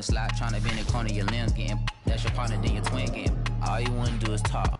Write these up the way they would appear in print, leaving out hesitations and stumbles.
the slot, tryna bend the corner, your limbs getting. That's your partner, then your twin getting. All you wanna do is talk.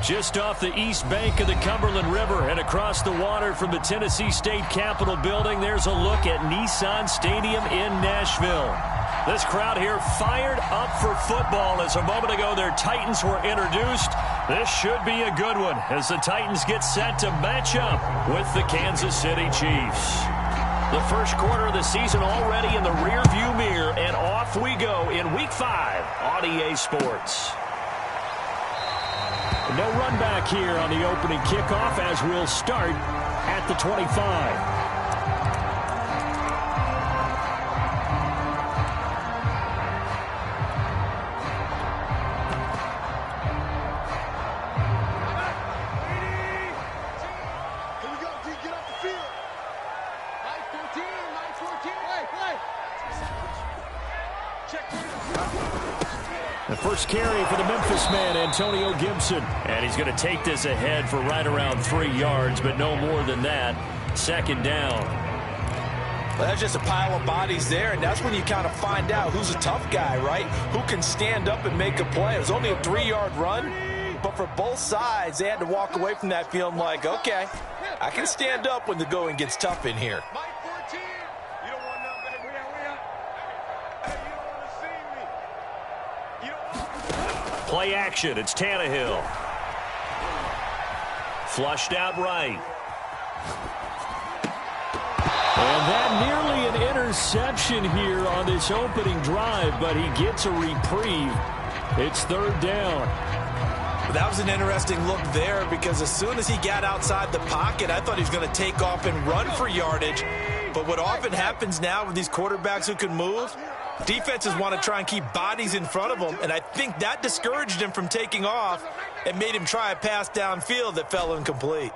Just off the east bank of the Cumberland River and across the water from the Tennessee State Capitol building, there's a look at Nissan Stadium in Nashville. This crowd here fired up for football as a moment ago their Titans were introduced. This should be a good one as the Titans get set to match up with the Kansas City Chiefs. The first quarter of the season already in the rearview mirror, and off we go in Week 5 on EA Sports. No run back here on the opening kickoff as we'll start at the 25. The first carry for the Memphis man, Antonio Gibson. And he's going to take this ahead for right around 3 yards, but no more than that. Second down. Well, that's just a pile of bodies there, and that's when you kind of find out who's a tough guy, right? Who can stand up and make a play. It was only a 3-yard run, but for both sides, they had to walk away from that feeling like, okay, I can stand up when the going gets tough in here. Play action. It's Tannehill. Flushed out right. And that nearly an interception here on this opening drive, but he gets a reprieve. It's third down. That was an interesting look there because as soon as he got outside the pocket, I thought he was going to take off and run for yardage. But what often happens now with these quarterbacks who can move, defenses want to try and keep bodies in front of them, and I think that discouraged him from taking off and made him try a pass downfield that fell incomplete.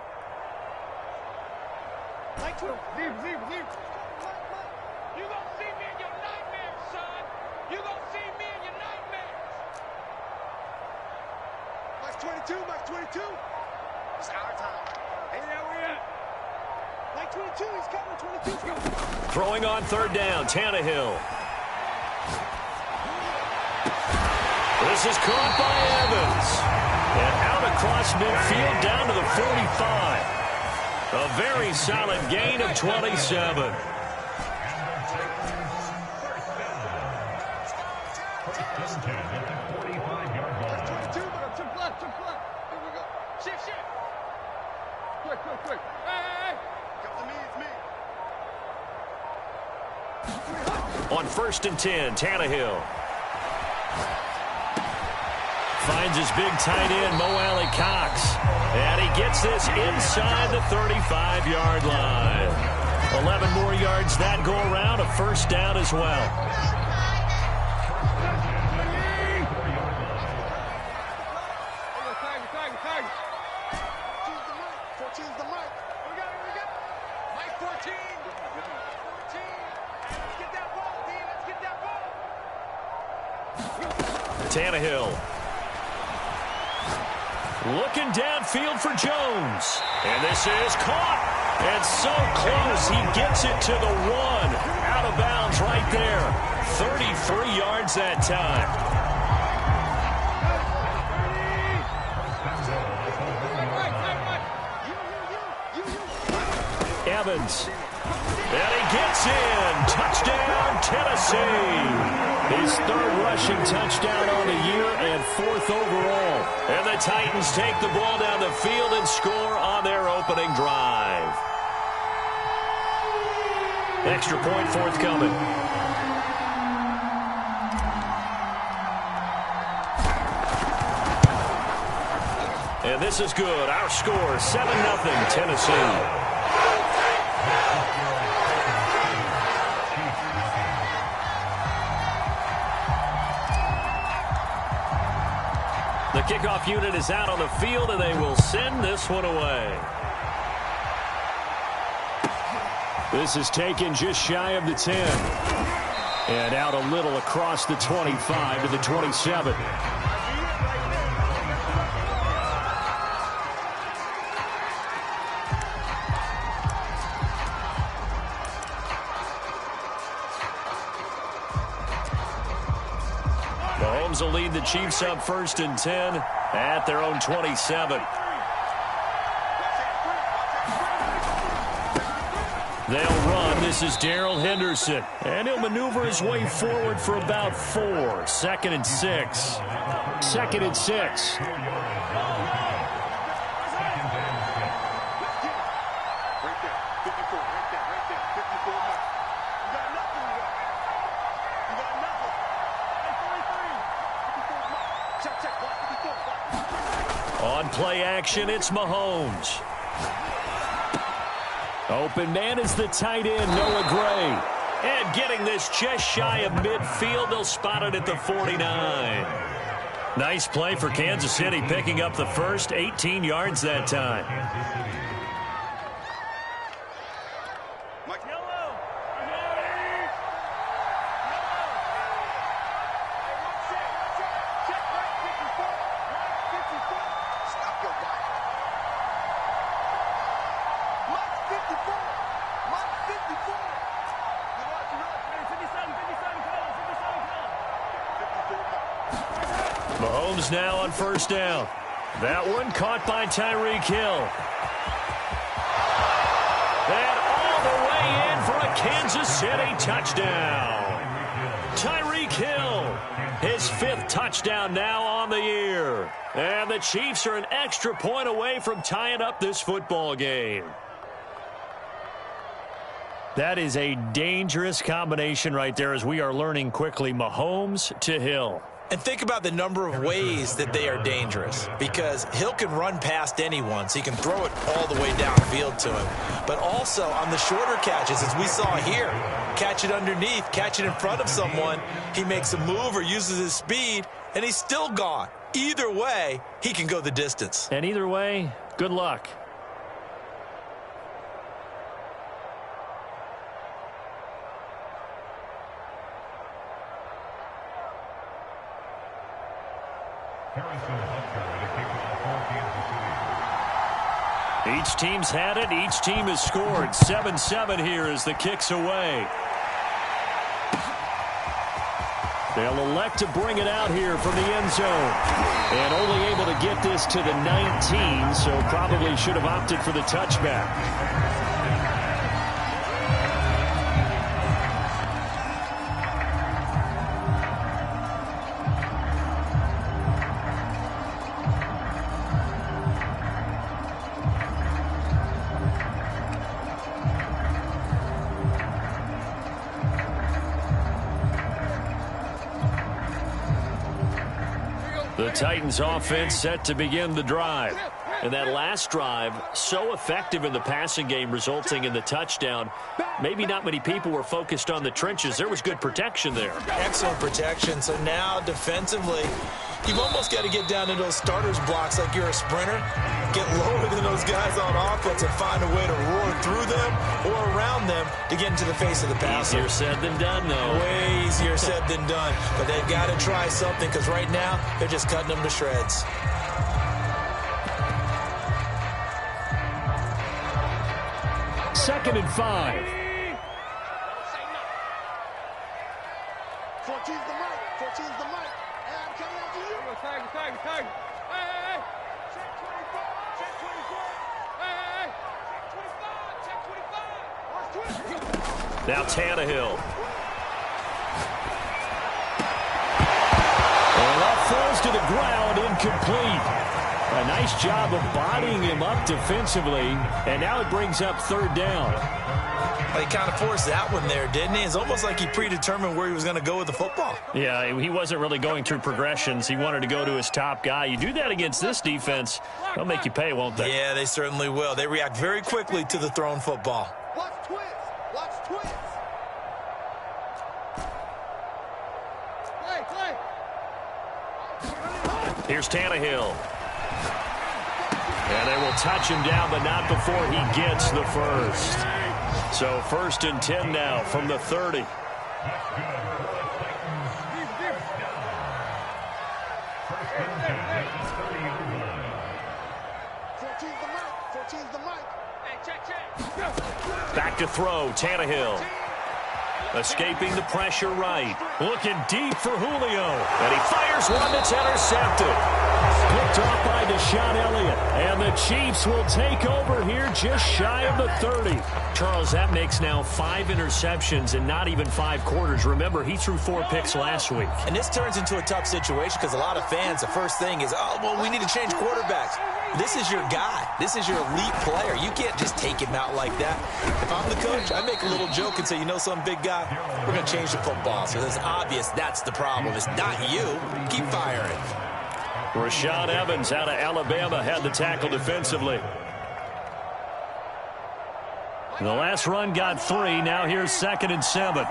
22, Mike 22. It's our time. Hey, there we at. Mike 22, he's coming, 22. Throwing on third down, Tannehill. This is caught by Evans. And out across midfield down to the 45. A very solid gain of 27. On 1st and 10, Tannehill. Finds his big tight end, Mo Alley-Cox. And he gets this inside the 35-yard line. 11 more yards that go around, a first down as well. Tannehill. Looking downfield for Jones. And this is caught. And so close. He gets it to the 1. Out of bounds right there. 33 yards that time. Evans. And he gets in. Touchdown, Tennessee. His 3rd rushing touchdown on the year and 4th overall. And the Titans take the ball down the field and score on their opening drive. Extra point forthcoming. And this is good. Our score, 7-0 Tennessee. The kickoff unit is out on the field, and they will send this one away. This is taken just shy of the 10. And out a little across the 25 to the 27. Mahomes will lead the Chiefs up 1st and 10 at their own 27. They'll run. This is Darrell Henderson. And he'll maneuver his way forward for about 4. 2nd and 6. 2nd and 6. On play action, it's Mahomes. Open man is the tight end, Noah Gray. And getting this just shy of midfield, they'll spot it at the 49. Nice play for Kansas City, picking up the first, 18 yards that time. Mahomes now on 1st down. That one caught by Tyreek Hill. And all the way in for a Kansas City touchdown. Tyreek Hill, his 5th touchdown now on the year. And the Chiefs are an extra point away from tying up this football game. That is a dangerous combination right there, as we are learning quickly. Mahomes to Hill. And think about the number of ways that they are dangerous, because Hill can run past anyone, so he can throw it all the way downfield to him. But also on the shorter catches, as we saw here, catch it underneath, catch it in front of someone, he makes a move or uses his speed, and he's still gone. Either way, he can go the distance. And either way, good luck. Each team's had it. Each team has scored. 7-7 here as the kick's away. They'll elect to bring it out here from the end zone. And only able to get this to the 19, so probably should have opted for the touchback. The Titans offense set to begin the drive. And that last drive, so effective in the passing game, resulting in the touchdown. Maybe not many people were focused on the trenches. There was good protection there. Excellent protection. So now defensively, you've almost got to get down to those starters blocks like you're a sprinter. Get lower than those guys on offense and find a way to roar through them or around them to get into the face of the passer. Easier said than done, though. Way easier said than done. But they've got to try something because right now they're just cutting them to shreds. Second and 5. 14's the mic. 14's the mic. And I'm coming out to you. Tag. Hey. Check 25. Check 24. Hey. Check 25. Check 25. Watch 20. Now Tannehill. And that falls to the ground, incomplete. A nice job of bodying him up defensively, and now it brings up third down. Well, he kind of forced that one there, didn't he? It's almost like he predetermined where he was going to go with the football. Yeah, he wasn't really going through progressions. He wanted to go to his top guy. You do that against this defense, they'll make you pay, won't they? Yeah, they certainly will. They react very quickly to the thrown football. Watch twins. Play. Here's Tannehill. And they will touch him down, but not before he gets the first. So 1st and 10 now from the 30. Back to throw, Tannehill. Escaping the pressure right. Looking deep for Julio. And he fires one that's intercepted. Picked off by Deshaun Elliott. And the Chiefs will take over here just shy of the 30. Charles, that makes now 5 interceptions in not even 5 quarters. Remember, he threw 4 picks last week. And this turns into a tough situation because a lot of fans, the first thing is, oh, well, we need to change quarterbacks. This is your guy. This is your elite player. You can't just take him out like that. If I'm the coach, I make a little joke and say, you know, some big guy, we're going to change the football. So it's obvious that's the problem. It's not you. Keep firing. Rashaan Evans out of Alabama had the tackle defensively. The last run got 3. Now here's 2nd and 7.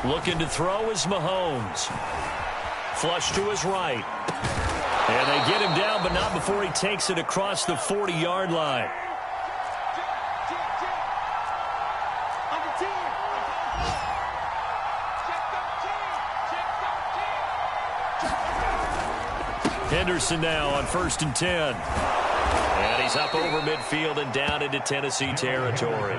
Looking to throw is Mahomes. Flush to his right. And they get him down, but not before he takes it across the 40-yard line. Henderson now on 1st and 10. And he's up over midfield and down into Tennessee territory.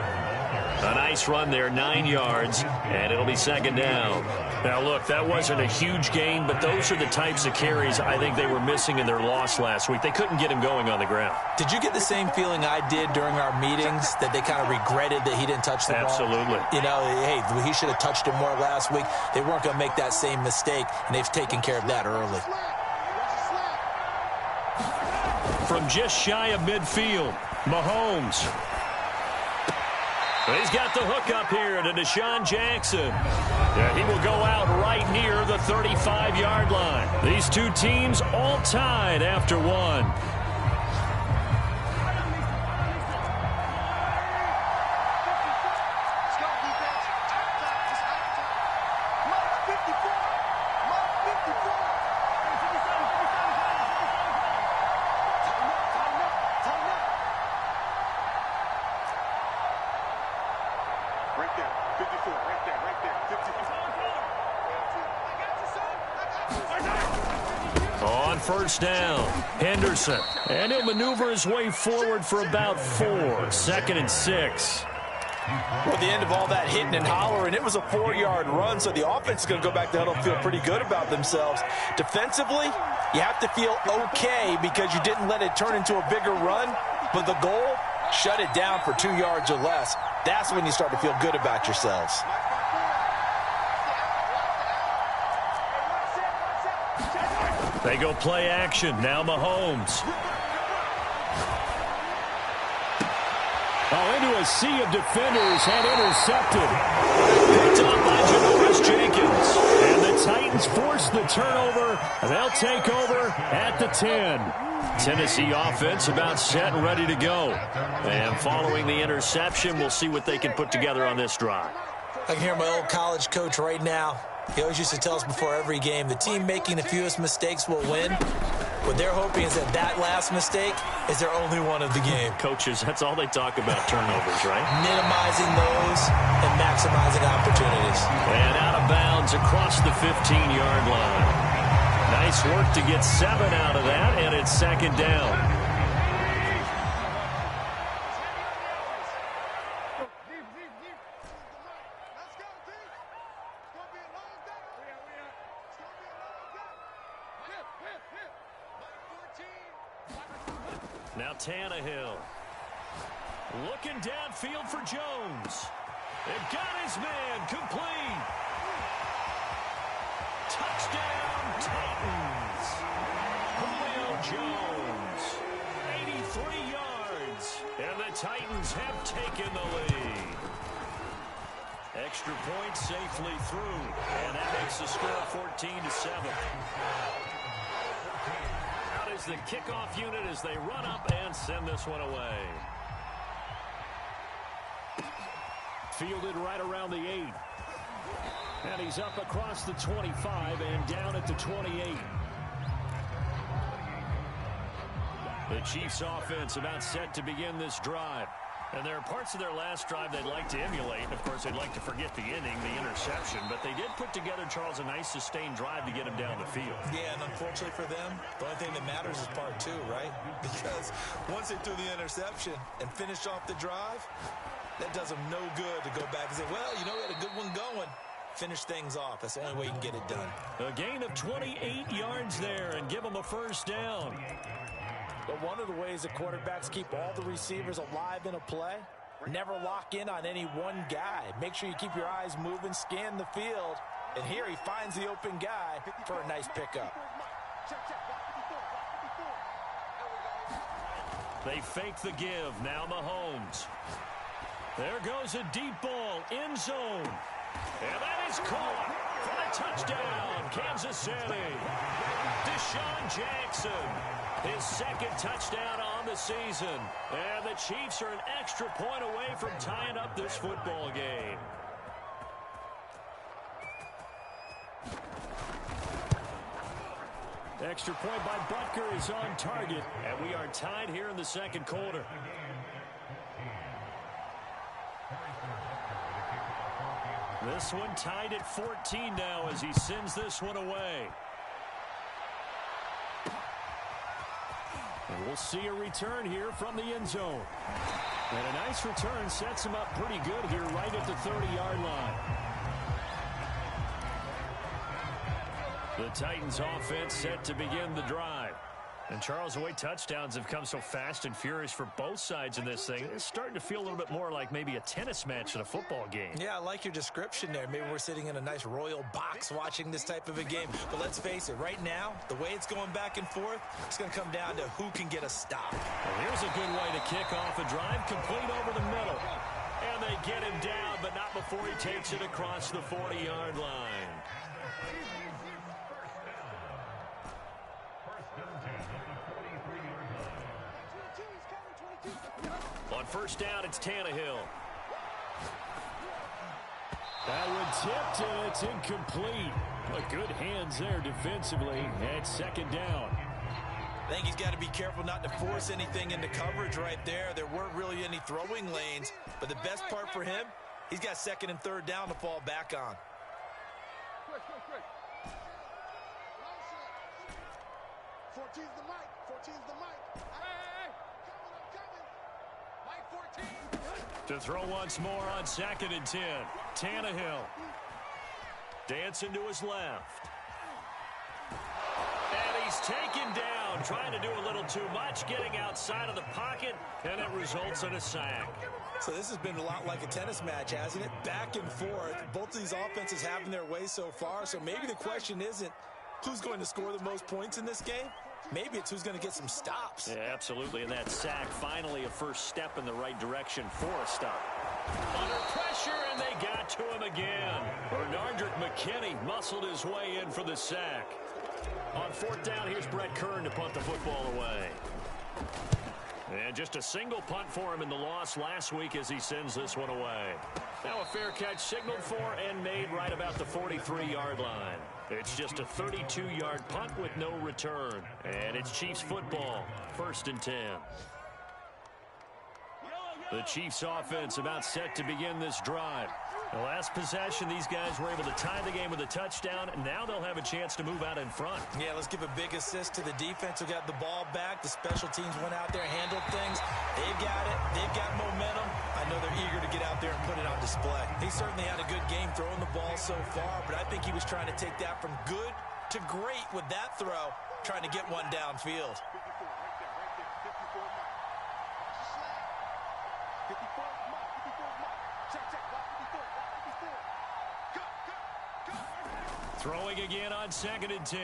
A nice run there, 9 yards, and it'll be 2nd down. Now, look, that wasn't a huge gain, but those are the types of carries I think they were missing in their loss last week. They couldn't get him going on the ground. Did you get the same feeling I did during our meetings, that they kind of regretted that he didn't touch the ball? Absolutely. You know, hey, he should have touched it more last week. They weren't going to make that same mistake, and they've taken care of that early. From just shy of midfield, Mahomes. He's got the hook up here to Deshaun Jackson. Yeah, he will go out right near the 35-yard line. These two teams all tied after 1. On first down, Henderson. And he'll maneuver his way forward for about 4. 2nd and 6. Well, at the end of all that hitting and hollering, it was a 4-yard run, so the offense is going to go back to huddle and feel pretty good about themselves. Defensively, you have to feel okay because you didn't let it turn into a bigger run, but the goal, shut it down for 2 yards or less. That's when you start to feel good about yourselves. They go play action. Now Mahomes. Oh, into a sea of defenders and intercepted. Picked up by Janoris Jenkins. And the Titans force the turnover, and they'll take over at the 10. Tennessee offense about set and ready to go. And following the interception, we'll see what they can put together on this drive. I can hear my old college coach right now. He always used to tell us before every game, the team making the fewest mistakes will win. What they're hoping is that that last mistake is their only one of the game. Coaches, that's all they talk about, turnovers, right? Minimizing those and maximizing opportunities. And out of bounds across the 15-yard line. Nice work to get 7 out of that, and it's 2nd down. Now Tannehill. Looking downfield for Jones. It got his man complete. Touchdown Titans. Julio Jones. 83 yards. And the Titans have taken the lead. Extra point safely through. And that makes the score 14-7. Out is the kickoff unit as they run up and send this one away. Fielded right around the 8. And he's up across the 25 and down at the 28. The Chiefs offense about set to begin this drive. And there are parts of their last drive they'd like to emulate. Of course, they'd like to forget the inning, the interception. But they did put together, Charles, a nice sustained drive to get him down the field. Yeah, and unfortunately for them, the only thing that matters is part 2, right? Because once they threw the interception and finished off the drive, that does them no good to go back and say, well, you know, we had a good one going. Finish things off. That's the only way you can get it done. A gain of 28 yards there and give them a first down. But one of the ways that quarterbacks keep all the receivers alive in a play, never lock in on any one guy. Make sure you keep your eyes moving, scan the field. And here he finds the open guy for a nice pickup. They fake the give. Now Mahomes. There goes a deep ball. End zone. And that is caught for a touchdown. Kansas City. Deshaun Jackson. His 2nd touchdown on the season. And the Chiefs are an extra point away from tying up this football game. Extra point by Butker is on target. And we are tied here in the 2nd quarter. This one tied at 14 now as he sends this one away. And we'll see a return here from the end zone. And a nice return sets him up pretty good here right at the 30-yard line. The Titans offense set to begin the drive. And Charles, the way touchdowns have come so fast and furious for both sides in this thing, it's starting to feel a little bit more like maybe a tennis match than a football game. Yeah, I like your description there. Maybe we're sitting in a nice royal box watching this type of a game. But let's face it, right now, the way it's going back and forth, it's going to come down to who can get a stop. Well, here's a good way to kick off a drive, complete over the middle. And they get him down, but not before he takes it across the 40-yard line. On first down, it's Tannehill. That one tipped, and it's incomplete. But good hands there defensively at 2nd down. I think he's got to be careful not to force anything into coverage right there. There weren't really any throwing lanes. But the best part for him, he's got 2nd and 3rd down to fall back on. 14's the mic. 14's the mic. Hey, coming. Mike 14. To throw once more on 2nd and 10. Tannehill. Dancing to his left. And he's taken down, trying to do a little too much, getting outside of the pocket, and it results in a sack. So this has been a lot like a tennis match, hasn't it? Back and forth. Both of these offenses having their way so far, so maybe the question isn't who's going to score the most points in this game. Maybe it's who's going to get some stops. Yeah, absolutely, and that sack finally a first step in the right direction for a stop. Under pressure, and they got to him again. Bernardrick McKinney muscled his way in for the sack. On 4th down, here's Brett Kern to punt the football away. And just a single punt for him in the loss last week as he sends this one away. Now a fair catch signaled for and made right about the 43-yard line. It's just a 32-yard punt with no return. And it's Chiefs football, 1st and 10. The Chiefs offense about set to begin this drive. The last possession, these guys were able to tie the game with a touchdown, and now they'll have a chance to move out in front. Yeah, let's give a big assist to the defense who got the ball back. The special teams went out there, handled things. They've got it. They've got momentum. I know they're eager to get out there and put it on display. He certainly had a good game throwing the ball so far, but I think he was trying to take that from good to great with that throw, trying to get one downfield. 54, Mike. 54, Mike. Check, check. 54, 54. Go. Throwing again on 2nd and 10.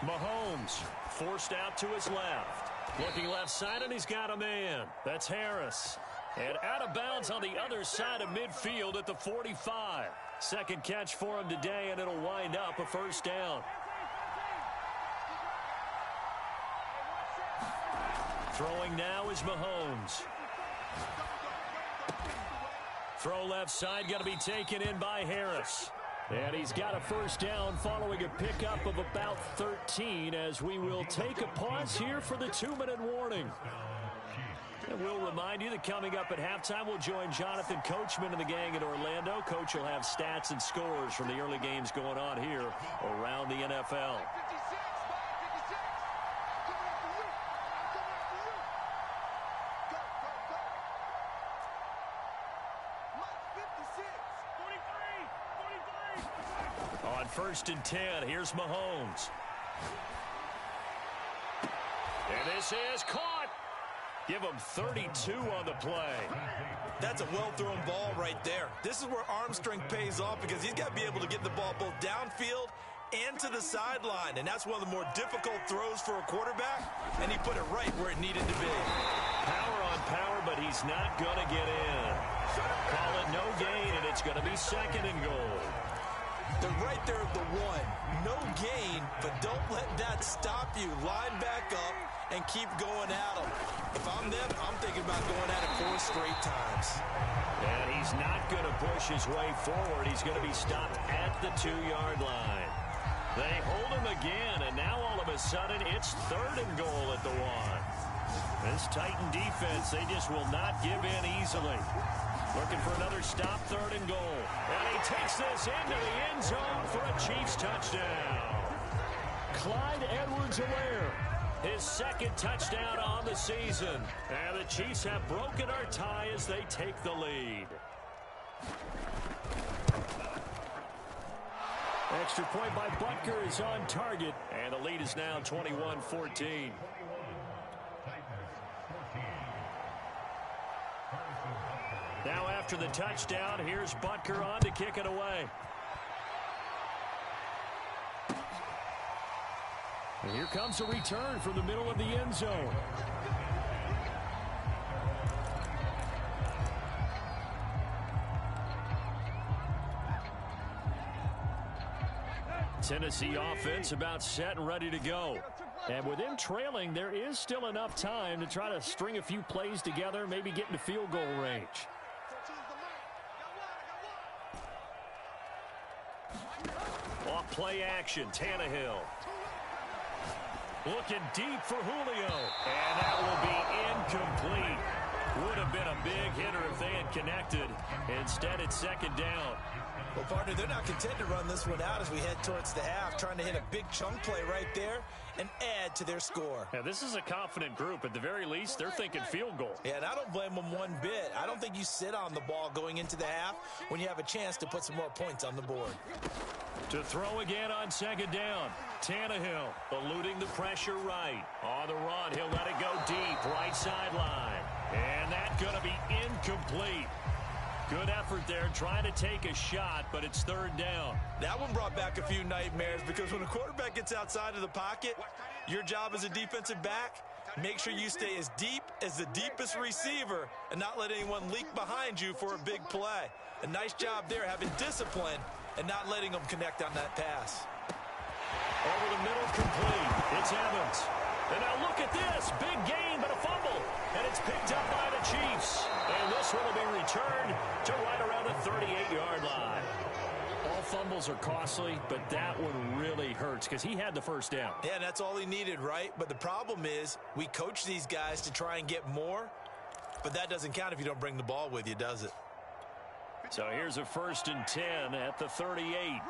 Mahomes forced out to his left. Looking left side, and he's got a man. That's Harris. And out of bounds on the other side of midfield at the 45. Second catch for him today, and it'll wind up a first down. Throwing now is Mahomes. Throw left side, going to be taken in by Harris. And he's got a first down following a pickup of about 13 as we will take a pause here for the 2-minute warning. And we'll remind you that coming up at halftime, we'll join Jonathan Coachman and the gang in Orlando. Coach will have stats and scores from the early games going on here around the NFL. 56, Mike 56. Coming after you. I'm coming after you. Go, go, go. Mike 56. 43, 43. On 1st and 10, here's Mahomes. And this is caught. Give him 32 on the play. That's a well-thrown ball right there. This is where arm strength pays off because he's got to be able to get the ball both downfield and to the sideline. And that's one of the more difficult throws for a quarterback, and he put it right where it needed to be. Power on power, but he's not going to get in. Call it no gain, and it's going to be 2nd and goal. They're right there at the 1. No gain, but don't let that stop you. Line back up and keep going at them. If I'm them, I'm thinking about going at it 4 straight times. And he's not going to push his way forward. He's going to be stopped at the 2-yard line. They hold him again, and now all of a sudden it's 3rd and goal at the 1. This Titan defense, they just will not give in easily. Looking for another stop, 3rd and goal. And he takes this into the end zone for a Chiefs touchdown. Clyde Edwards-Helaire, his 2nd touchdown on the season. And the Chiefs have broken our tie as they take the lead. Extra point by Butker is on target. And the lead is now 21-14. Now after the touchdown, here's Butker on to kick it away. And here comes a return from the middle of the end zone. Tennessee offense about set and ready to go. And with them trailing, there is still enough time to try to string a few plays together, maybe get into field goal range. Off play action, Tannehill. Looking deep for Julio. And that will be incomplete. Would have been a big hitter if they had connected. Instead, it's 2nd down. Well, partner, they're not content to run this one out as we head towards the half, trying to hit a big chunk play right there and add to their score. Yeah, this is a confident group. At the very least, they're thinking field goal. Yeah, and I don't blame them one bit. I don't think you sit on the ball going into the half when you have a chance to put some more points on the board. To throw again on second down. Tannehill eluding the pressure right. On the run, he'll let it go deep, right sideline. And that's going to be incomplete. Good effort there, trying to take a shot, but it's third down. That one brought back a few nightmares because when a quarterback gets outside of the pocket, your job as a defensive back, make sure you stay as deep as the deepest receiver and not let anyone leak behind you for a big play. A nice job there, having discipline and not letting them connect on that pass. Over the middle, complete. It's Evans. And now look at this. Big gain, but a fumble. And it's picked up by the Chiefs. And this one will be returned to right around the 38-yard line. All fumbles are costly, but that one really hurts because he had the first down. Yeah, that's all he needed, right? But the problem is we coach these guys to try and get more, but that doesn't count if you don't bring the ball with you, does it? So here's a 1st and 10 at the 38.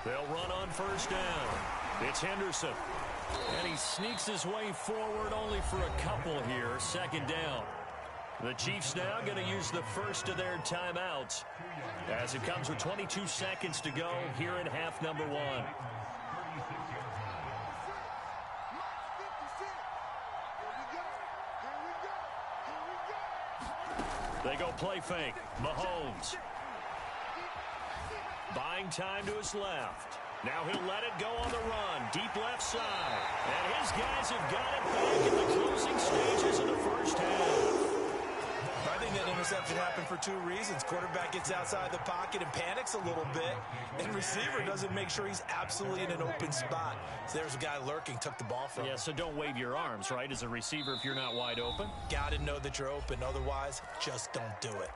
They'll run on first down. It's Henderson. And he sneaks his way forward only for a couple here. Second down. The Chiefs now going to use the first of their timeouts as it comes with 22 seconds to go here in half number 1. They go play fake. Mahomes. Buying time to his left. Now he'll let it go on the run. Deep left side. And his guys have got it back in the closing stages of the first half. I think that interception happened for 2 reasons. Quarterback gets outside the pocket and panics a little bit. And receiver doesn't make sure he's absolutely in an open spot. So there's a guy lurking, took the ball from him. Yeah, so don't wave your arms, right, as a receiver if you're not wide open. Got to know that you're open. Otherwise, just don't do it.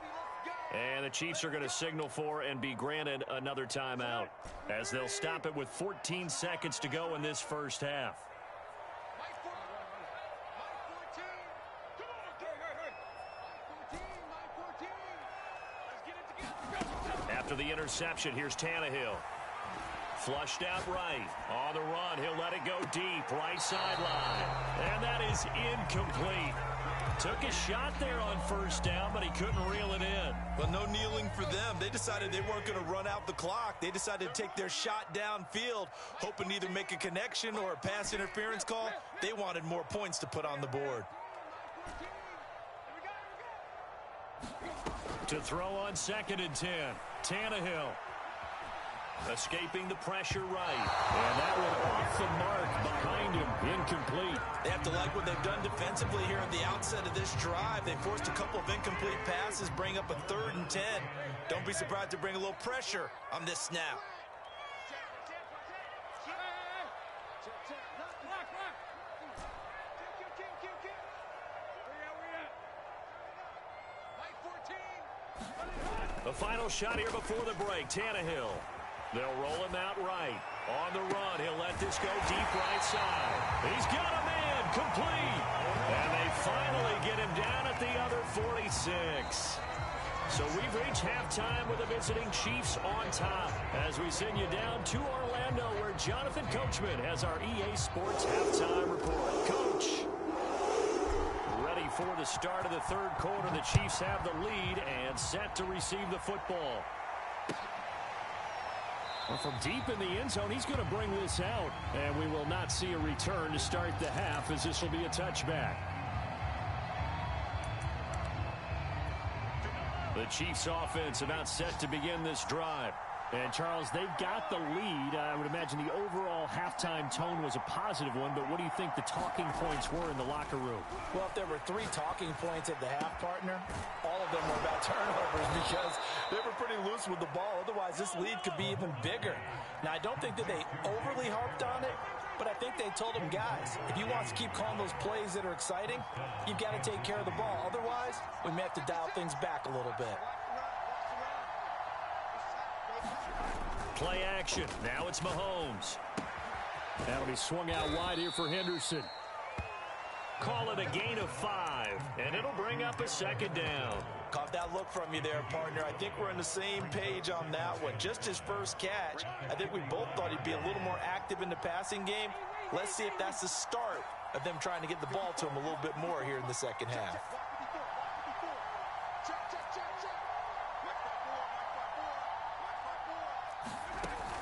And the Chiefs are going to signal for and be granted another timeout as they'll stop it with 14 seconds to go in this first half. After the interception, here's Tannehill. Flushed out right. On the run, he'll let it go deep, right sideline. And that is incomplete. Took a shot there on first down, but he couldn't reel it in. Well, no kneeling for them. They decided they weren't going to run out the clock. They decided to take their shot downfield, hoping to either make a connection or a pass interference call. They wanted more points to put on the board. To throw on 2nd and 10. Tannehill. Escaping the pressure right. And that one off the mark behind him. Incomplete. They have to like what they've done defensively here at the outset of this drive. They forced a couple of incomplete passes, bring up a 3rd and 10. Don't be surprised to bring a little pressure on this snap. The final shot here before the break. Tannehill. They'll roll him out right. On the run, he'll let this go deep right side. He's got a man, complete. And they finally get him down at the other 46. So we've reached halftime with the visiting Chiefs on top as we send you down to Orlando where Jonathan Coachman has our EA Sports halftime report. Coach. Ready for the start of the 3rd quarter. The Chiefs have the lead and set to receive the football. Well, from deep in the end zone, he's going to bring this out. And we will not see a return to start the half as this will be a touchback. The Chiefs offense about set to begin this drive. And, Charles, they've got the lead. I would imagine the overall halftime tone was a positive one, but what do you think the talking points were in the locker room? Well, if there were 3 talking points at the half, partner, all of them were about turnovers because they were pretty loose with the ball. Otherwise, this lead could be even bigger. Now, I don't think that they overly harped on it, but I think they told them, guys, if you want to keep calling those plays that are exciting, you've got to take care of the ball. Otherwise, we may have to dial things back a little bit. Play action. Now it's Mahomes. That'll be swung out wide here for Henderson. Call it a gain of 5, and it'll bring up a 2nd down. Caught that look from you there, partner. I think we're on the same page on that one. Just his first catch, I think we both thought he'd be a little more active in the passing game. Let's see if that's the start of them trying to get the ball to him a little bit more here in the second half.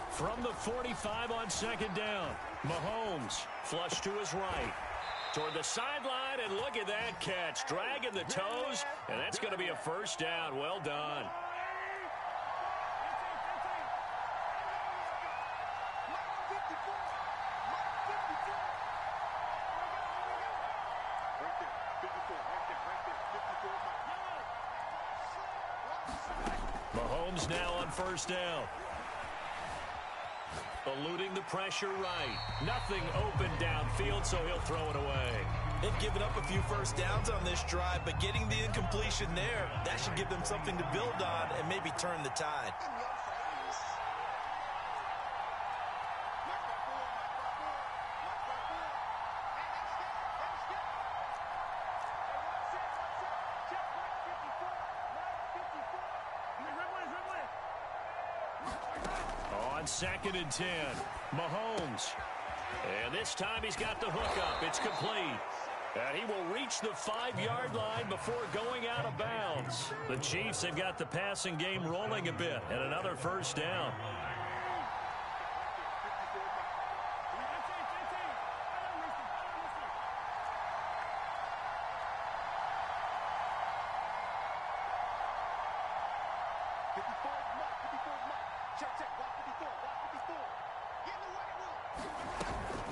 From the 45 on second down, Mahomes flush to his right. Toward the sideline, and look at that catch. Dragging the toes, and that's going to be a first down. Well done. Mahomes now on first down. Eluding the pressure right. Nothing open downfield, so he'll throw it away. They've given up a few first downs on this drive, but getting the incompletion there, that should give them something to build on and maybe turn the tide. Second and 10. Mahomes. And this time he's got the hookup. It's complete. And he will reach the 5-yard line before going out of bounds. The Chiefs have got the passing game rolling a bit. And another first down.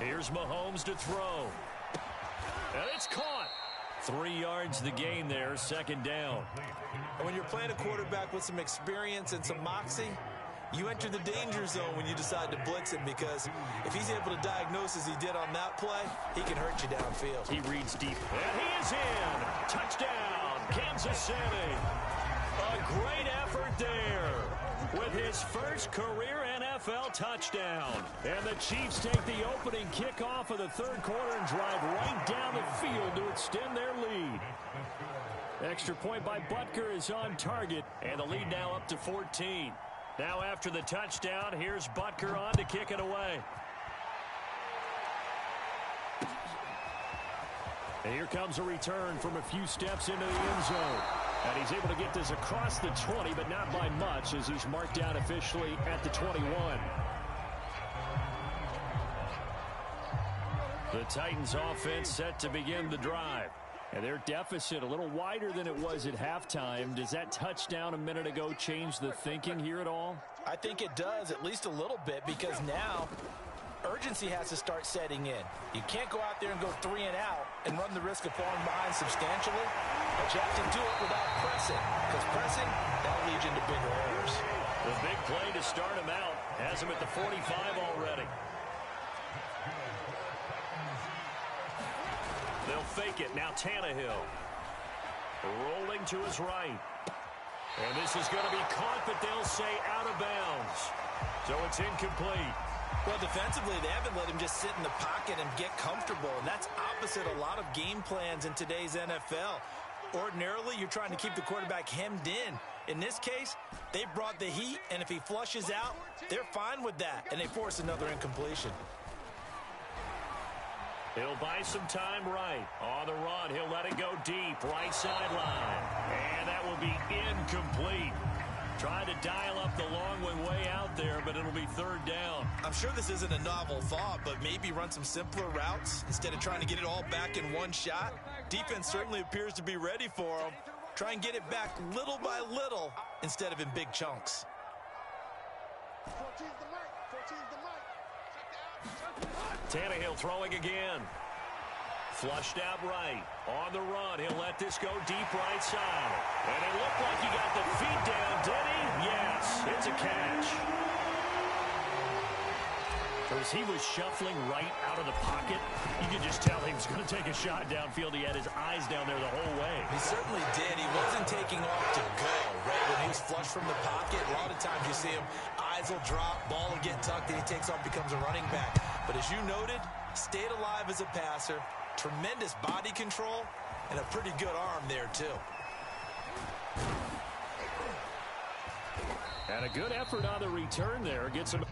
Here's Mahomes to throw. And it's caught. 3 yards the gain there, second down. And when you're playing a quarterback with some experience and some moxie, you enter the danger zone when you decide to blitz him, because if he's able to diagnose as he did on that play, he can hurt you downfield. He reads deep. And he is in. Touchdown, Kansas City. A great effort there with his first career NFL touchdown. And the Chiefs take the opening kickoff of the third quarter and drive right down the field to extend their lead. Extra point by Butker is on target, and the lead now up to 14. Now after the touchdown, here's Butker on to kick it away. And here comes a return from a few steps into the end zone. And he's able to get this across the 20, but not by much, as he's marked down officially at the 21. The Titans offense set to begin the drive. And their deficit a little wider than it was at halftime. Does that touchdown a minute ago change the thinking here at all? I think it does, at least a little bit, because now urgency has to start setting in. You can't go out there and go 3 and out and run the risk of falling behind substantially, but you have to do it without pressing, because pressing, that'll lead you into bigger errors. The big play to start him out has him at the 45 already. They'll fake it. Now Tannehill rolling to his right. And this is going to be caught, but they'll say out of bounds. So it's incomplete. Well, defensively, they haven't let him just sit in the pocket and get comfortable, and that's opposite a lot of game plans in today's NFL. Ordinarily, you're trying to keep the quarterback hemmed in. In this case, they brought the heat, and if he flushes out, they're fine with that, and they force another incompletion. He'll buy some time right. On the run, he'll let it go deep, right sideline. And that will be incomplete. Trying to dial up the long one way out there, but it'll be third down. I'm sure this isn't a novel thought, but maybe run some simpler routes instead of trying to get it all back in one shot. Defense certainly appears to be ready for him. Try and get it back little by little instead of in big chunks. 14's the mic. 14's the mic. Tannehill throwing again. Flushed out right. On the run, he'll let this go deep right side. And it looked like he got the feet down, did he? Yes, it's a catch. As he was shuffling right out of the pocket, you could just tell he was going to take a shot downfield. He had his eyes down there the whole way. He certainly did. He wasn't taking off to go, right? When he was flushed from the pocket, a lot of times you see him, eyes will drop, ball will get tucked, and he takes off, becomes a running back. But as you noted, stayed alive as a passer, tremendous body control, and a pretty good arm there, too. And a good effort on the return there. Gets him.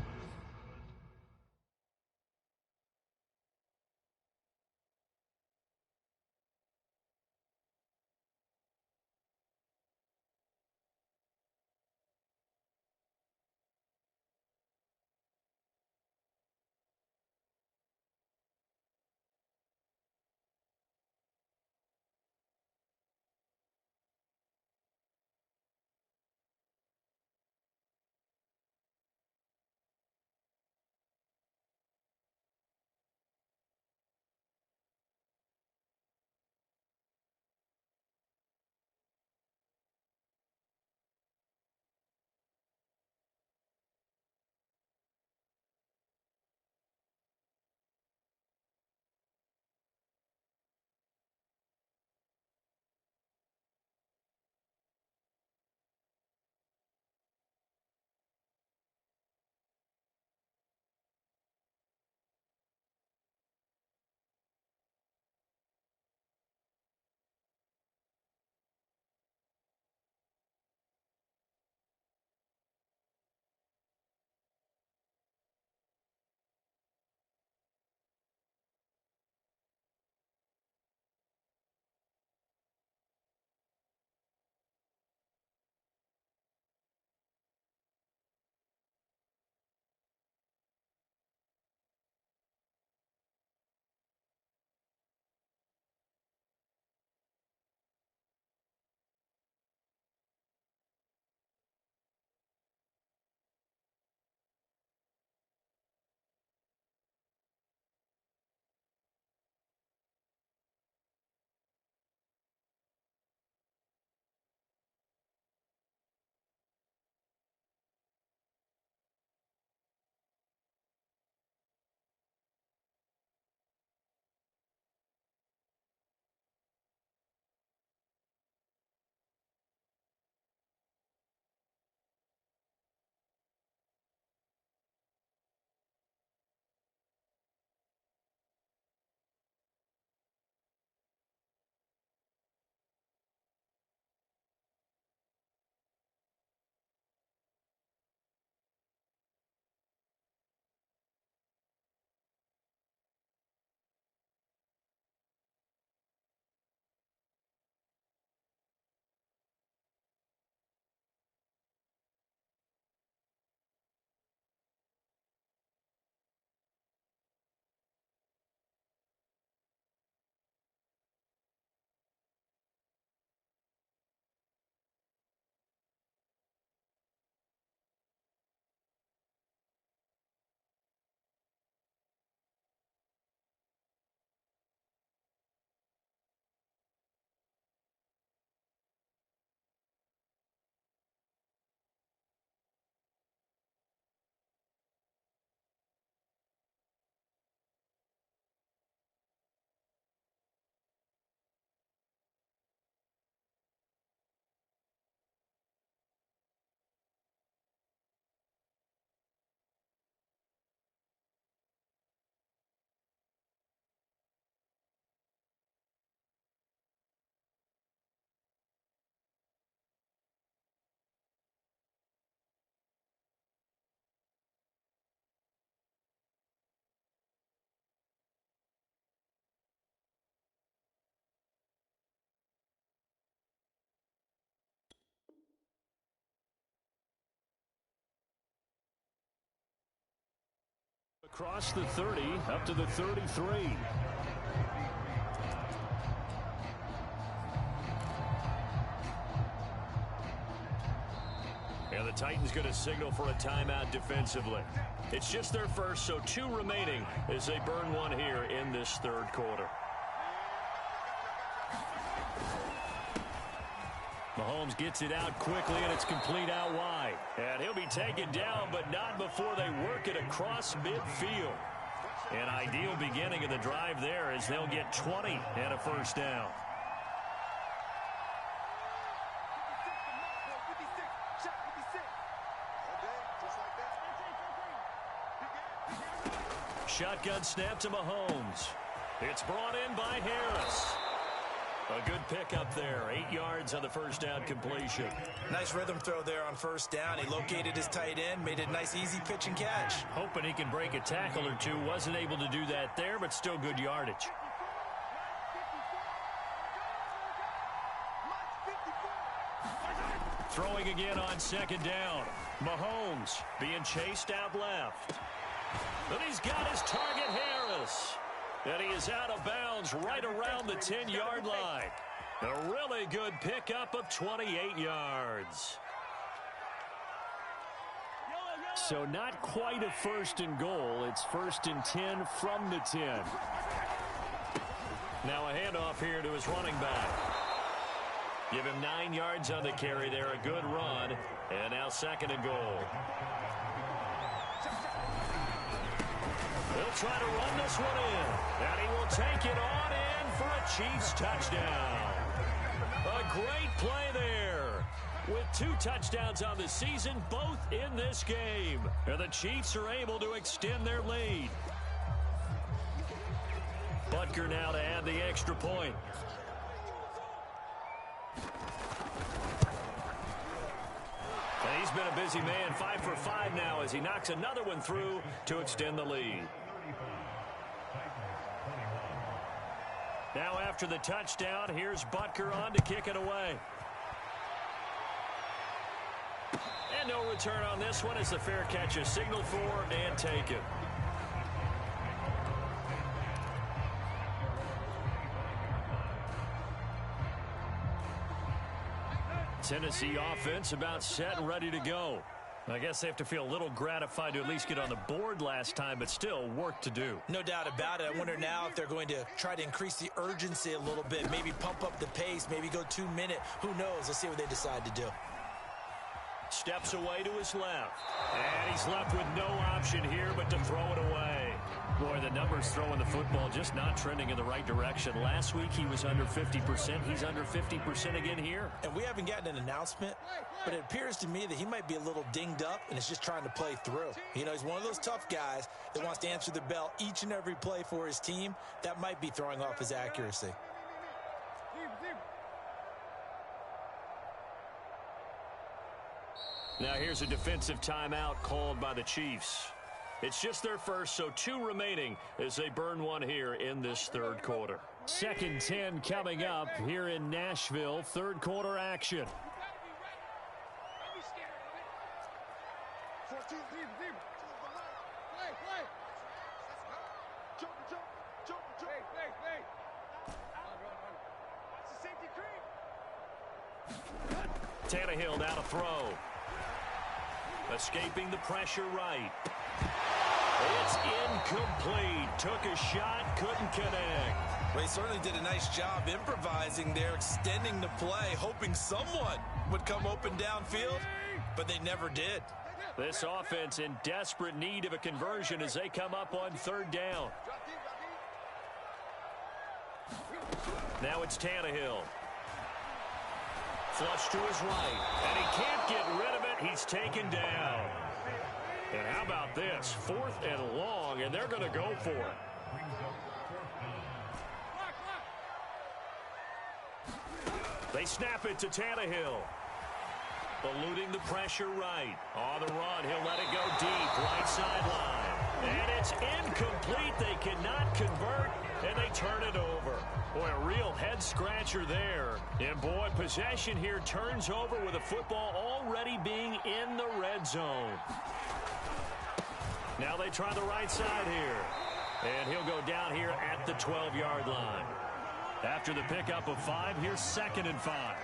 Across the 30, up to the 33. And the Titans going to signal for a timeout defensively. It's just their first, so 2 remaining as they burn 1 here in this third quarter. Mahomes gets it out quickly, and it's complete out wide. And he'll be taken down, but not before they work it across midfield. An ideal beginning of the drive there as they'll get 20 and a first down. Shotgun snap to Mahomes. It's brought in by Harris. A good pickup there. 8 yards on the first down completion. Nice rhythm throw there on first down. He located his tight end, made it a nice easy pitch and catch. Hoping he can break a tackle or two. Wasn't able to do that there, but still good yardage. Throwing again on second down. Mahomes being chased out left. And he's got his target, Harris. And he is out of bounds right around the 10-yard line. A really good pickup of 28 yards. So not quite a first and goal. It's first and 10 from the 10. Now a handoff here to his running back. Give him 9 yards on the carry there. A good run. And now second and goal. He'll try to run this one in. And he will take it on in for a Chiefs touchdown. A great play there. With 2 touchdowns on the season, both in this game. And the Chiefs are able to extend their lead. Butker now to add the extra point. And he's been a busy man, 5 for 5 now as he knocks another one through to extend the lead. Now after the touchdown, here's Butker on to kick it away. And no return on this one as the fair catch is signaled for and taken. Tennessee offense about set and ready to go. I guess they have to feel a little gratified to at least get on the board last time, but still work to do. No doubt about it. I wonder now if they're going to try to increase the urgency a little bit, maybe pump up the pace, maybe go 2-minute. Who knows? Let's see what they decide to do. Steps away to his left. And he's left with no option here but to throw it away. Boy, the numbers throwing the football just not trending in the right direction. Last week he was under 50%. He's under 50% again here. And we haven't gotten an announcement, but it appears to me that he might be a little dinged up and is just trying to play through. You know, he's one of those tough guys that wants to answer the bell each and every play for his team. That might be throwing off his accuracy. Now here's a defensive timeout called by the Chiefs. It's just their first, so 2 remaining as they burn one here in this third quarter. Second 10 coming up here in Nashville. Third quarter action. Tannehill now to throw. Escaping the pressure right. It's incomplete. Took a shot, couldn't connect. Well, he certainly did a nice job improvising there, extending the play, hoping someone would come open downfield, but they never did. This offense in desperate need of a conversion as they come up on third down. Now it's Tannehill. Flush to his right, and he can't get rid of it. He's taken down. And how about this? 4th and long, and they're going to go for it. They snap it to Tannehill. Eluding the pressure right. On the run, he'll let it go deep, right sideline. And it's incomplete. They cannot convert, and they turn it over. Boy, a real head-scratcher there. And, boy, possession here turns over with the football already being in the red zone. Now they try the right side here. And he'll go down here at the 12-yard line. After the pickup of 5, here's 2nd and 5.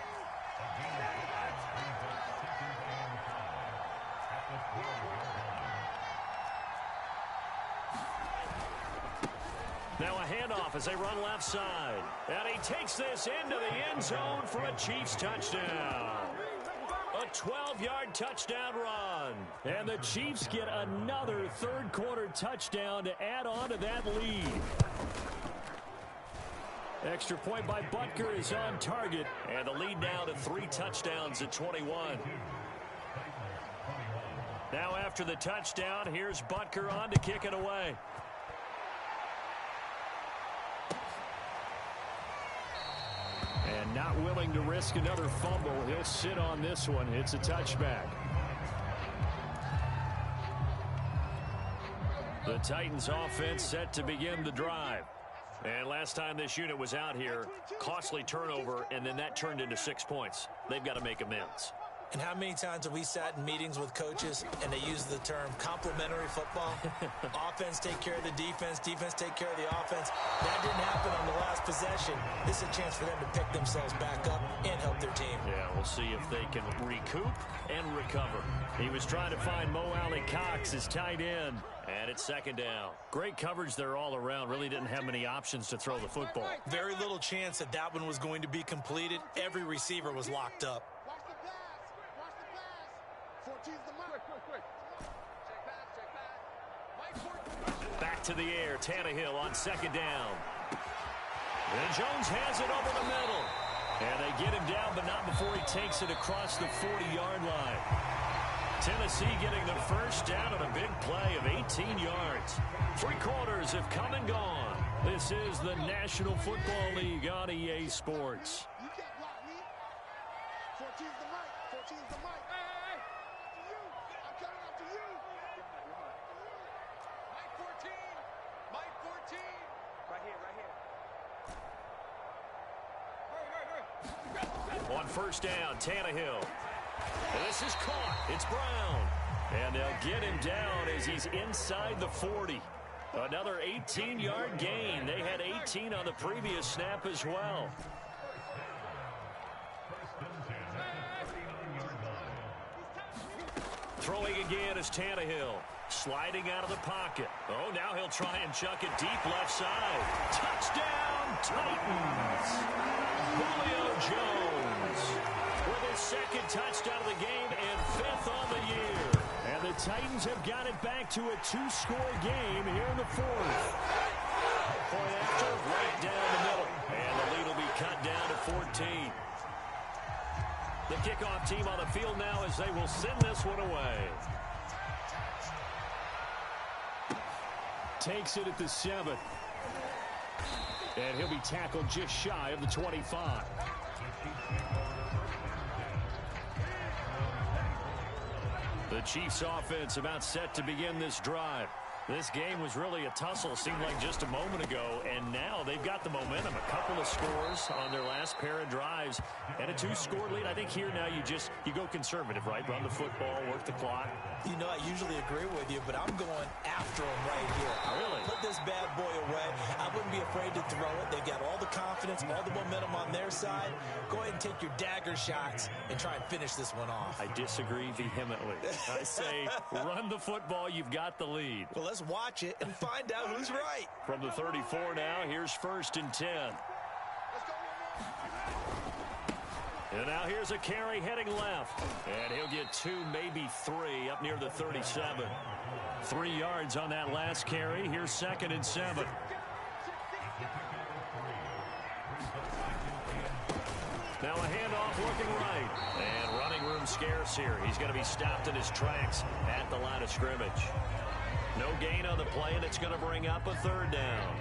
Now a handoff as they run left side. And he takes this into the end zone for a Chiefs touchdown. A 12-yard touchdown run. And the Chiefs get another third-quarter touchdown to add on to that lead. Extra point by Butker is on target. And the lead now to 3 touchdowns at 21. Now after the touchdown, here's Butker on to kick it away. not willing to risk another fumble. He'll sit on this one. It's a touchback. The Titans offense set to begin the drive. And last time this unit was out here, costly turnover, and then that turned into 6 points. They've got to make amends. And how many times have we sat in meetings with coaches and they use the term complementary football? Offense take care of the defense, defense take care of the offense. That didn't happen on the last possession. This is a chance for them to pick themselves back up and help their team. Yeah, we'll see if they can recoup and recover. He was trying to find Mo Alley-Cox, his tight end, and it's second down. Great coverage there all around. Really didn't have many options to throw the football. Very little chance that that one was going to be completed. Every receiver was locked up. Back to the air, Tannehill on second down. And Jones has it over the middle. And they get him down, but not before he takes it across the 40-yard line. Tennessee getting the first down on a big play of 18 yards. 3 quarters have come and gone. This is the National Football League on EA Sports. You can't block me. 14's the mic. 14's the mic. Hey. To you. I'm coming up to you. Mike 14. Mike 14. Right here, right here. On first down, Tannehill. And this is caught. It's Brown. And they'll get him down as he's inside the 40. Another 18-yard gain. They had 18 on the previous snap as well. Throwing again is Tannehill. Sliding out of the pocket. Oh, now he'll try and chuck it deep left side. Touchdown, Titans. Julio Jones with his second touchdown of the game and 5th on the year. And the Titans have got it back to a 2-score game here in the 4th. Point after, right down the middle. And the lead will be cut down to 14. The kickoff team on the field now as they will send this one away. Takes it at the 7. And he'll be tackled just shy of the 25. The Chiefs offense about set to begin this drive. This game was really a tussle, seemed like just a moment ago, and now they've got the momentum. A couple of scores on their last pair of drives and a 2-score lead. I think here now you go conservative, right? Run the football, work the clock. You know, I usually agree with you, but I'm going after him right here. Really? Put this bad boy away. I wouldn't be afraid to throw it. They've got all the confidence, all the momentum on their side. Go ahead and take your dagger shots and try and finish this one off. I disagree vehemently. I say run the football. You've got the lead. Well, let's watch it and find out who's right. From the 34 now, here's 1st and 10. And now here's a carry heading left. And he'll get 2, maybe 3 up near the 37. 3 yards on that last carry. Here's 2nd and 7. Now a handoff looking right. And running room scarce here. He's going to be stopped in his tracks at the line of scrimmage. No gain on the play, and it's going to bring up a 3rd down.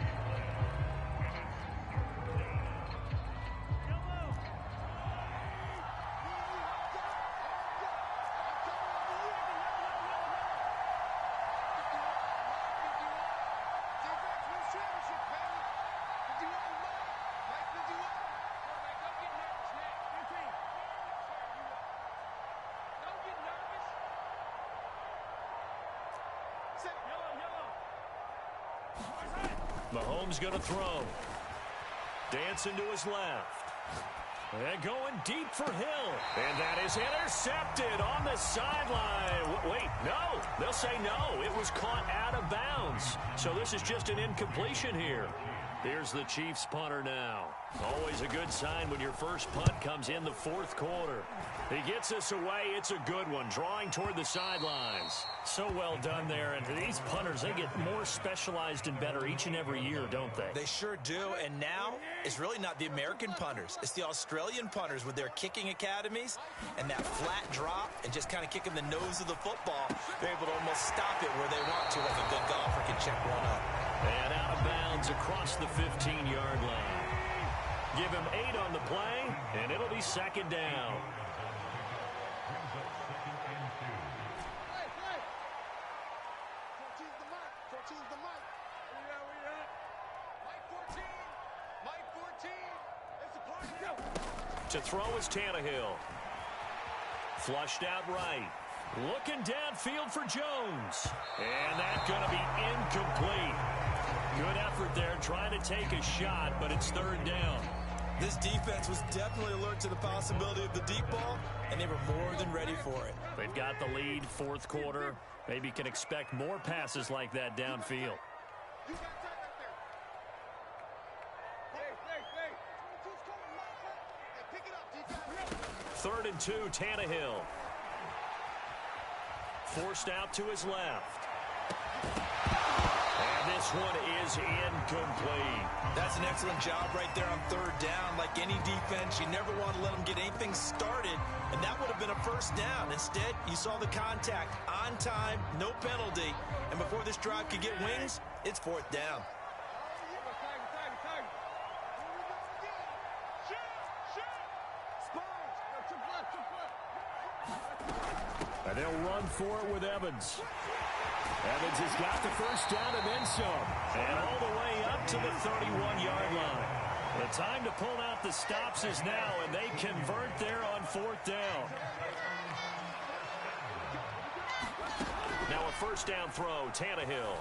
Mahomes going to throw. Dancing to his left. And going deep for Hill. And that is intercepted on the sideline. Wait, no. They'll say no. It was caught out of bounds. So this is just an incompletion here. Here's the Chiefs punter now. Always a good sign when your first punt comes in the 4th quarter. He gets us away. It's a good one, drawing toward the sidelines. So well done there. And these punters, they get more specialized and better each and every year, don't they? They sure do. And now it's really not the American punters. It's the Australian punters with their kicking academies and that flat drop and just kind of kicking the nose of the football. They're able to almost stop it where they want to, like a good golfer can check one up. And out of bounds across the 15-yard line. Give him 8 on the play, and it'll be second down. To throw is Tannehill. Flushed out right. Looking downfield for Jones. And that's going to be incomplete. Good effort there trying to take a shot, but it's third down. This defense was definitely alert to the possibility of the deep ball, and they were more than ready for it. They've got the lead, fourth quarter. Maybe can expect more passes like that downfield. Third and 2, Tannehill. Forced out to his left. And this one is incomplete. That's an excellent job right there on third down. Like any defense, you never want to let them get anything started, and that would have been a first down. Instead, you saw the contact on time, no penalty, and before this drive could get wings, it's fourth down. And they'll run for it with Evans. Evans has got the first down and then some. And all the way up to the 31-yard line. The time to pull out the stops is now, and they convert there on fourth down. Now a first down throw, Tannehill.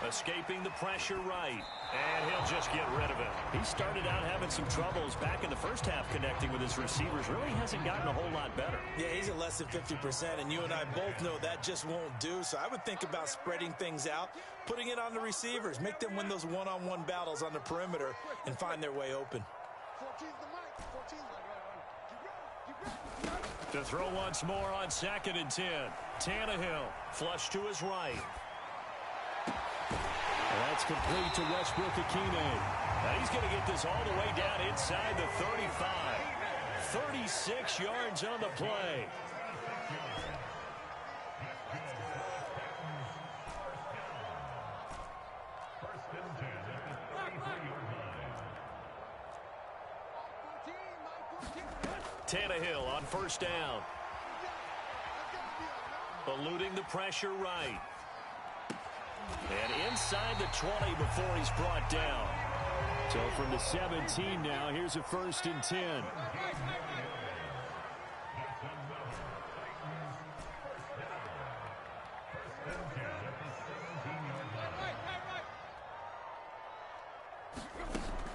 Escaping the pressure right. And he'll just get rid of it. He started out having some troubles back in the first half connecting with his receivers. Really hasn't gotten a whole lot better. Yeah, he's at less than 50%, and you and I both know that just won't do. So I would think about spreading things out, putting it on the receivers, make them win those one-on-one battles on the perimeter, and find their way open. To throw once more on 2nd and 10. Tannehill, flush to his right. That's complete to Westbrook-Ikhine. Now he's going to get this all the way down inside the 35. 36 yards on the play. Tannehill on first down. Eluding the pressure right. And inside the 20 before he's brought down. So from the 17 now, here's a 1st and 10.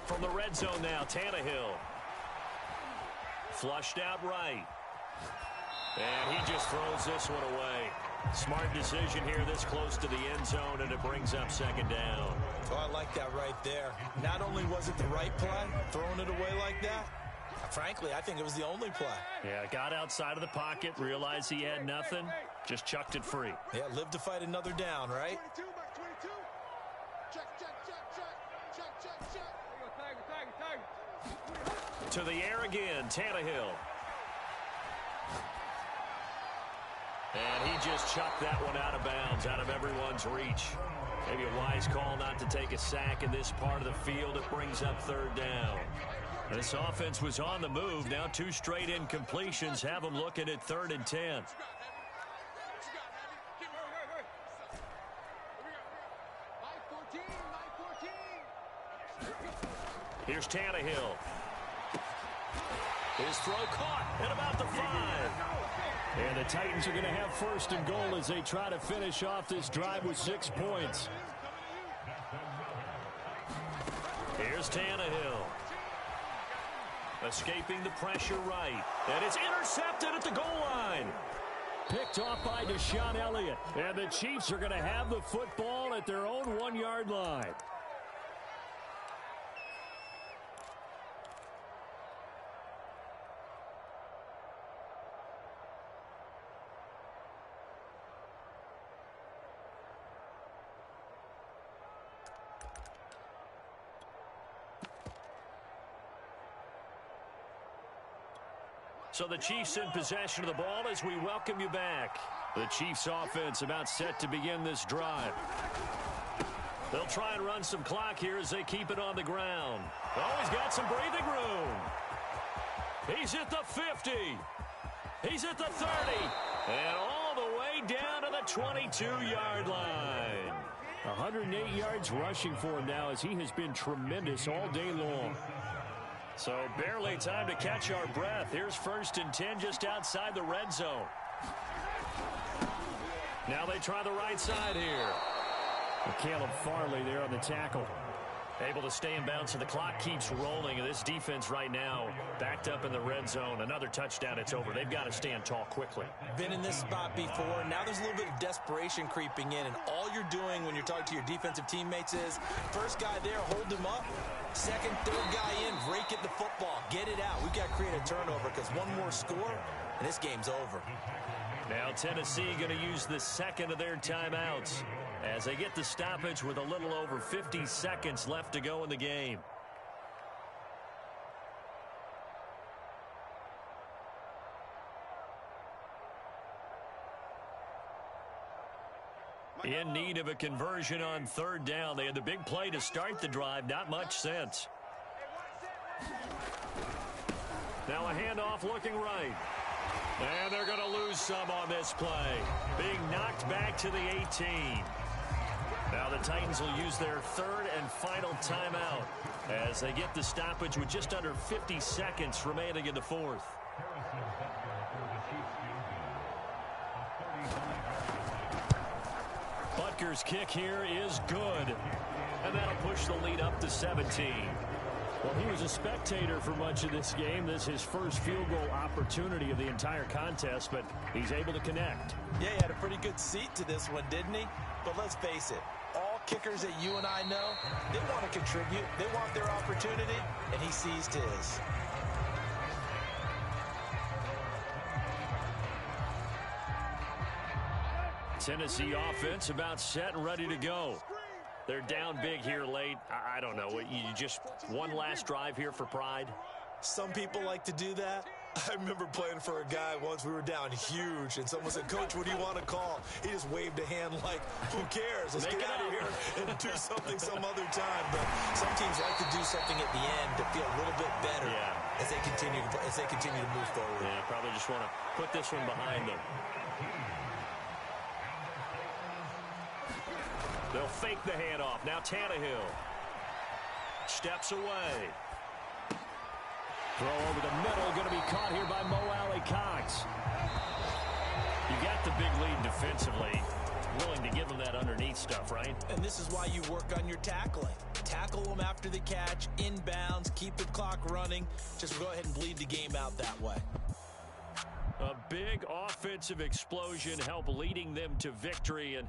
From the red zone now, Tannehill. Flushed out right. And he just throws this one away. Smart decision here this close to the end zone, and it brings up second down. Oh, I like that right there. Not only was it the right play, throwing it away like that, frankly, I think it was the only play. Yeah, got outside of the pocket, realized he had nothing, just chucked it free. Yeah, live to fight another down, right? To the air again, Tannehill. And he just chucked that one out of bounds, out of everyone's reach. Maybe a wise call not to take a sack in this part of the field. It brings up third down. This offense was on the move. Now 2 straight incompletions have them looking at 3rd and 10. Here's Tannehill. His throw caught at about the 5. And the Titans are going to have 1st and goal as they try to finish off this drive with 6 points. Here's Tannehill. Escaping the pressure right. And it's intercepted at the goal line. Picked off by Deshaun Elliott. And the Chiefs are going to have the football at their own 1-yard line. So the Chiefs in possession of the ball as we welcome you back. The Chiefs offense about set to begin this drive. They'll try and run some clock here as they keep it on the ground. Oh, he's got some breathing room. He's at the 50. He's at the 30. And all the way down to the 22-yard line. 108 yards rushing for him now as he has been tremendous all day long. So barely time to catch our breath. Here's 1st and 10 just outside the red zone. Now they try the right side here. Caleb Farley there on the tackle. Able to stay in bounds, so the clock keeps rolling. And this defense right now backed up in the red zone. Another touchdown, it's over. They've got to stand tall quickly. Been in this spot before. Now there's a little bit of desperation creeping in. And all you're doing when you're talking to your defensive teammates is, first guy there, hold him up. Second, third guy in, rake at the football. Get it out. We've got to create a turnover because one more score, and this game's over. Now Tennessee going to use the second of their timeouts as they get the stoppage with a little over 50 seconds left to go in the game. In need of a conversion on 3rd down. They had the big play to start the drive. Not much sense. Now a handoff looking right. And they're going to lose some on this play. Being knocked back to the 18. Now the Titans will use their 3rd and final timeout as they get the stoppage with just under 50 seconds remaining in the 4th. Butker's kick here is good. And that'll push the lead up to 17. Well, he was a spectator for much of this game. This is his first field goal opportunity of the entire contest, but he's able to connect. Yeah, he had a pretty good seat to this one, didn't he? But let's face it, all kickers that you and I know, they want to contribute. They want their opportunity, and he seized his. Tennessee offense about set and ready to go. They're down big here late. I don't know. You just one last drive here for pride? Some people like to do that. I remember playing for a guy once. We were down huge, and someone said, "Coach, what do you want to call?" He just waved a hand like, "Who cares? Let's get out of here and do something some other time." But some teams like to do something at the end to feel a little bit better as they continue to move forward. Yeah, probably just want to put this one behind them. They'll fake the handoff. Now Tannehill steps away. Throw over the middle, going to be caught here by Mo Alley-Cox. You got the big lead defensively. Willing to give them that underneath stuff, right? And this is why you work on your tackling. Tackle them after the catch, inbounds, keep the clock running. Just go ahead and bleed the game out that way. A big offensive explosion help leading them to victory. And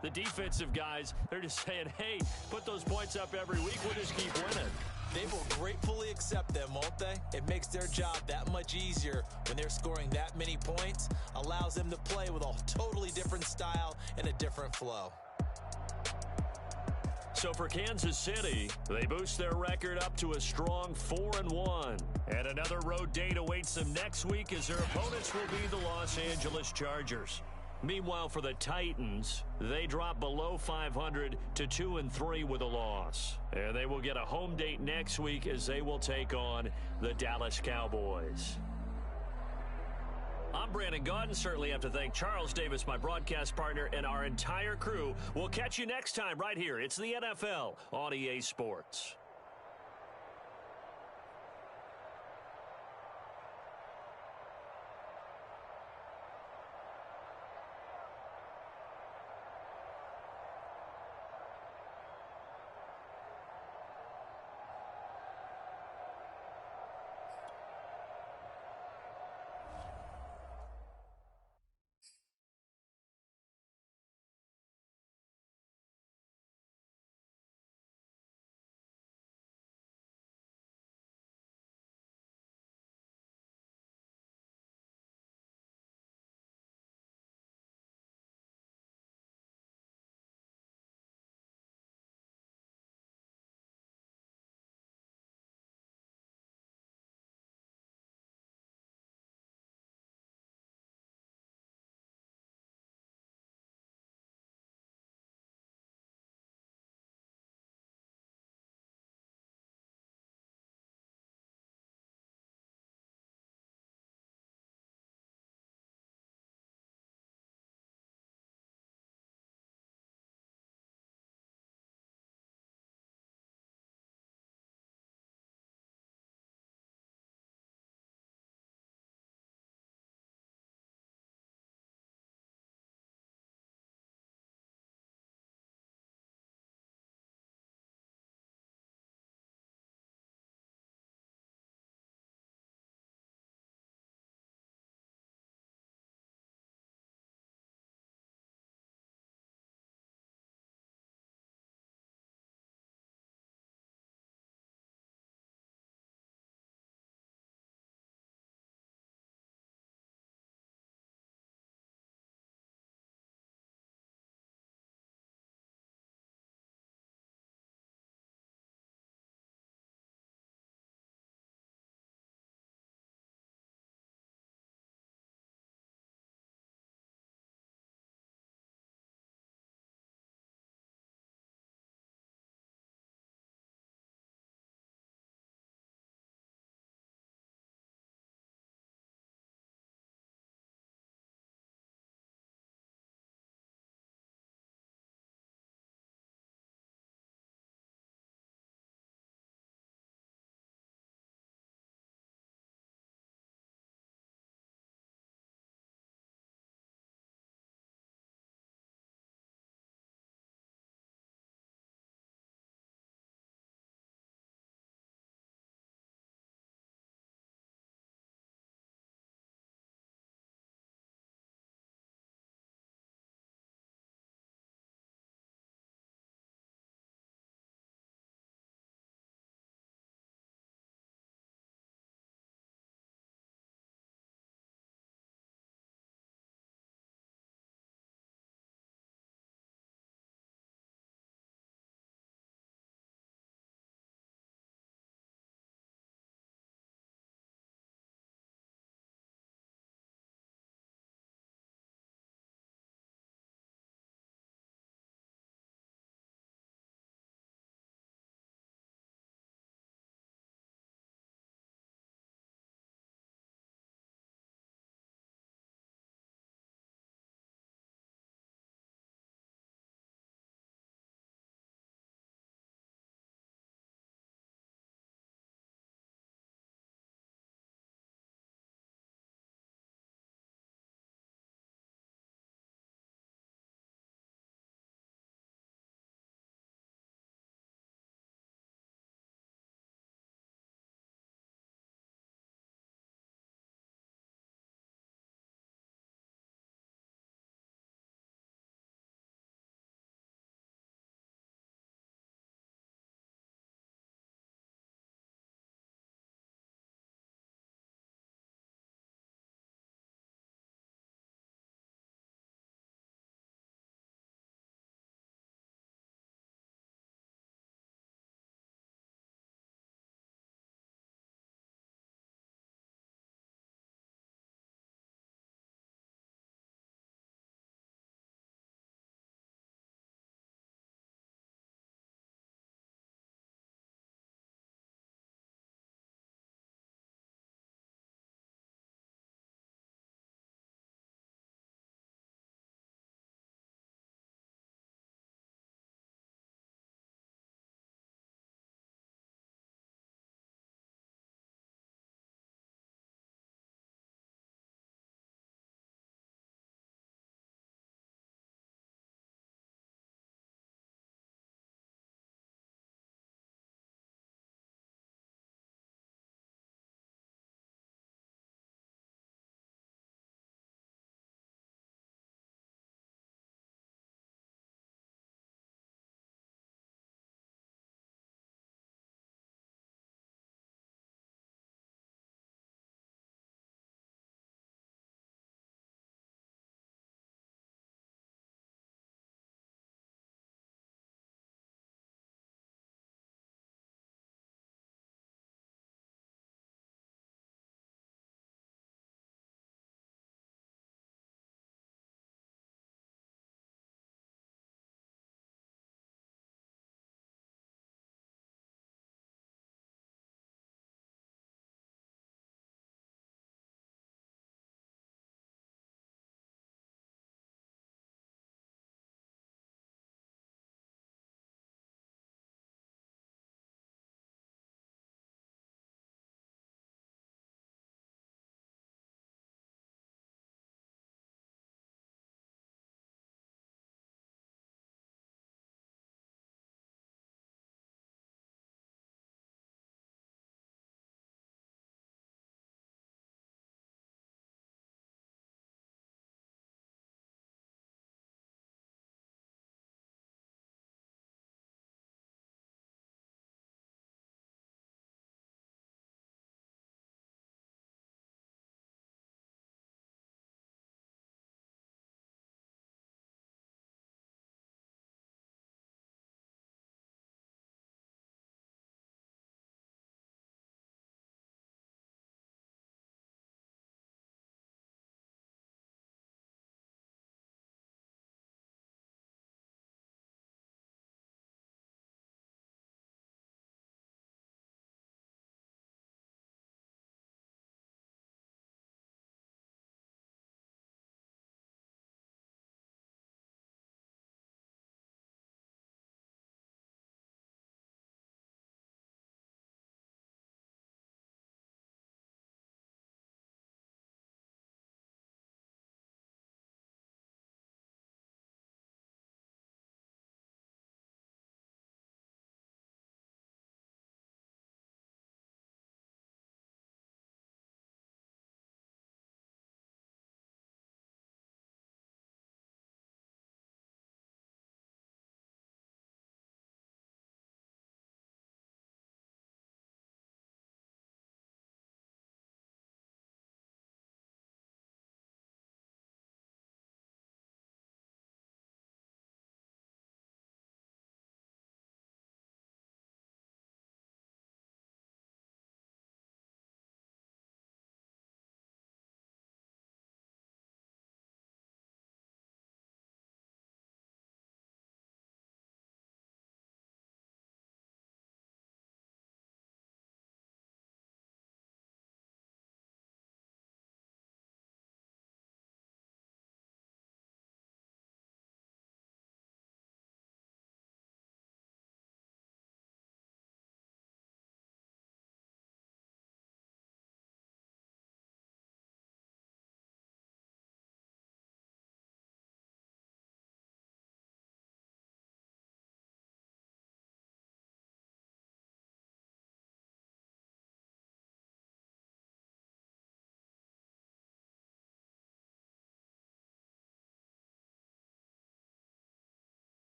the defensive guys, they're just saying, hey, put those points up every week. We'll just keep winning. They will gratefully accept them, won't they? It makes their job that much easier when they're scoring that many points. Allows them to play with a totally different style and a different flow. So for Kansas City, they boost their record up to a strong 4-1. And another road date awaits them next week as their opponents will be the Los Angeles Chargers. Meanwhile, for the Titans, they drop below 500 to 2-3 with a loss. And they will get a home date next week as they will take on the Dallas Cowboys. I'm Brandon Gaudin. Certainly have to thank Charles Davis, my broadcast partner, and our entire crew. We'll catch you next time right here. It's the NFL on EA Sports.